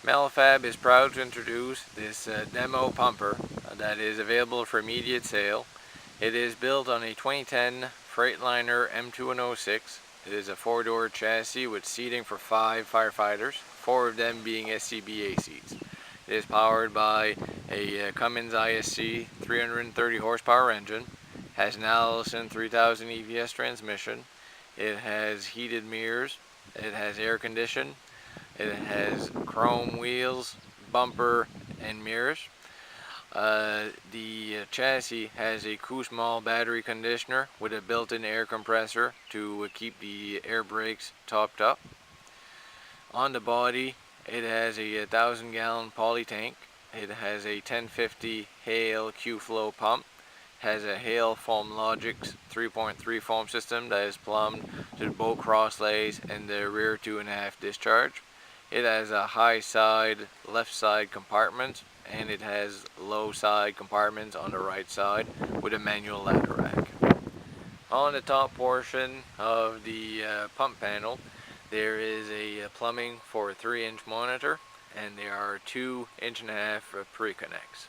Metalfab is proud to introduce this demo pumper that is available for immediate sale. It is built on a 2010 Freightliner M2106. It is a 4-door chassis with seating for 5 firefighters, 4 of them being SCBA seats. It is powered by a Cummins ISC 330 horsepower engine, has an Allison 3000 EVS transmission, it has heated mirrors, it has air conditioning, it has chrome wheels, bumper, and mirrors. The chassis has a Kussmaul battery conditioner with a built-in air compressor to keep the air brakes topped up. On the body, it has a 1,000-gallon poly tank. It has a 1050 Hale Q-Flow pump. Has a Hale Foam Logix 3.3 foam system that is plumbed to the both cross lays and the rear 2.5 discharge. It has a high side, left side compartment, and it has low side compartments on the right side with a manual ladder rack. On the top portion of the pump panel, there is a plumbing for a 3-inch monitor, and there are 2.5-inch pre-connects.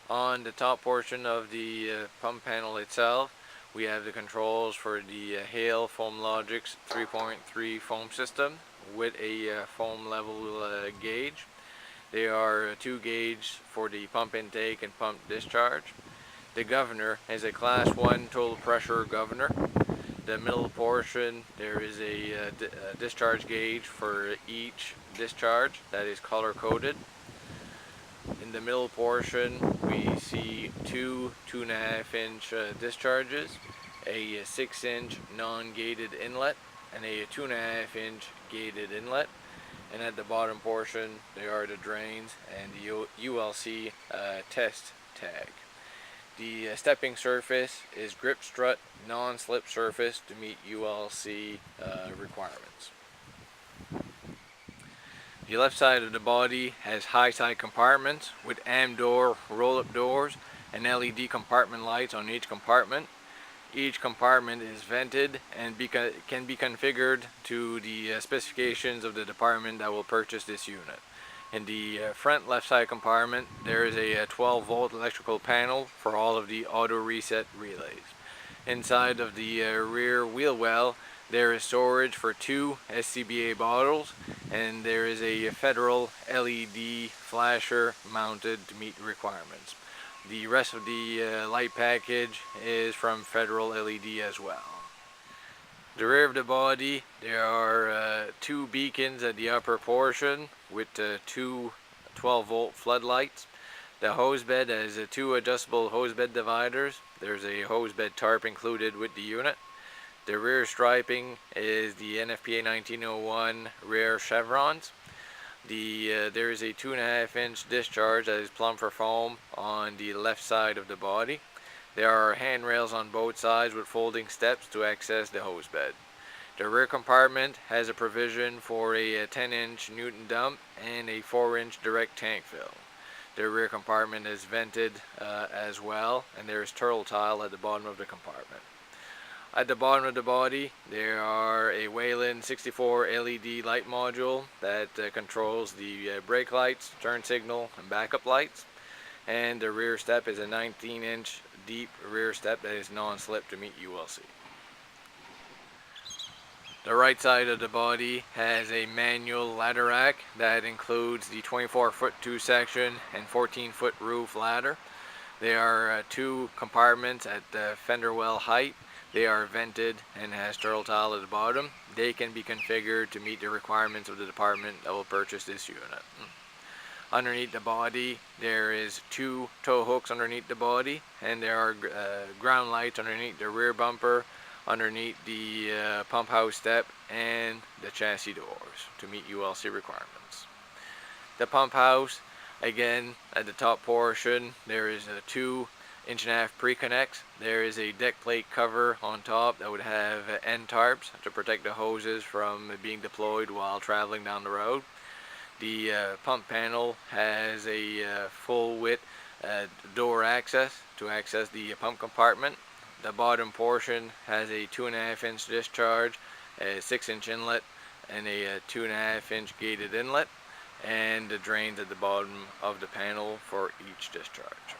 On the top portion of the pump panel itself, we have the controls for the Hale Foam Logix 3.3 foam system with a foam level gauge. There are 2 gauges for the pump intake and pump discharge. The governor is a class 1 total pressure governor. The middle portion, there is a discharge gauge for each discharge that is color coded. In the middle portion, we see 2 2.5-inch discharges, a 6-inch non-gated inlet, and a 2.5-inch gated inlet. And at the bottom portion, there are the drains and the ULC test tag. The stepping surface is grip strut non-slip surface to meet ULC requirements. The left side of the body has high side compartments with AM door roll-up doors and LED compartment lights on each compartment. Each compartment is vented and can be configured to the specifications of the department that will purchase this unit. In the front left side compartment, there is a 12-volt electrical panel for all of the auto reset relays. Inside of the rear wheel well, there is storage for 2 SCBA bottles, and there is a Federal LED flasher mounted to meet the requirements. The rest of the light package is from Federal LED as well. The rear of the body, there are 2 beacons at the upper portion with 2 12-volt floodlights. The hose bed has 2 adjustable hose bed dividers. There's a hose bed tarp included with the unit. The rear striping is the NFPA 1901 rear chevrons. There is a 2.5-inch discharge that is plumbed for foam on the left side of the body. There are handrails on both sides with folding steps to access the hose bed. The rear compartment has a provision for a 10-inch Newton dump and a 4-inch direct tank fill. The rear compartment is vented as well, and there is turtle tile at the bottom of the compartment. At the bottom of the body, there are a Wayland 64 LED light module that controls the brake lights, turn signal, and backup lights. And the rear step is a 19-inch deep rear step that is non-slip to meet ULC. The right side of the body has a manual ladder rack that includes the 24-foot 2-section and 14-foot roof ladder. There are 2 compartments at the fender well height. They are vented and has turtle tile at the bottom. They can be configured to meet the requirements of the department that will purchase this unit. Underneath the body, there is 2 tow hooks underneath the body, and there are ground lights underneath the rear bumper, underneath the pump house step, and the chassis doors to meet ULC requirements. The pump house, again, at the top portion, there is 2.5-inch pre-connects. There is a deck plate cover on top that would have end tarps to protect the hoses from being deployed while traveling down the road. The pump panel has a full width door access to access the pump compartment. The bottom portion has a 2.5-inch discharge, a 6-inch inlet, and a 2.5-inch gated inlet. and the drains at the bottom of the panel for each discharge.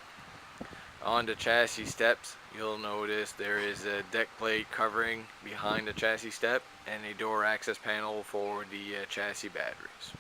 On the chassis steps, you'll notice there is a deck plate covering behind the chassis step and a door access panel for the chassis batteries.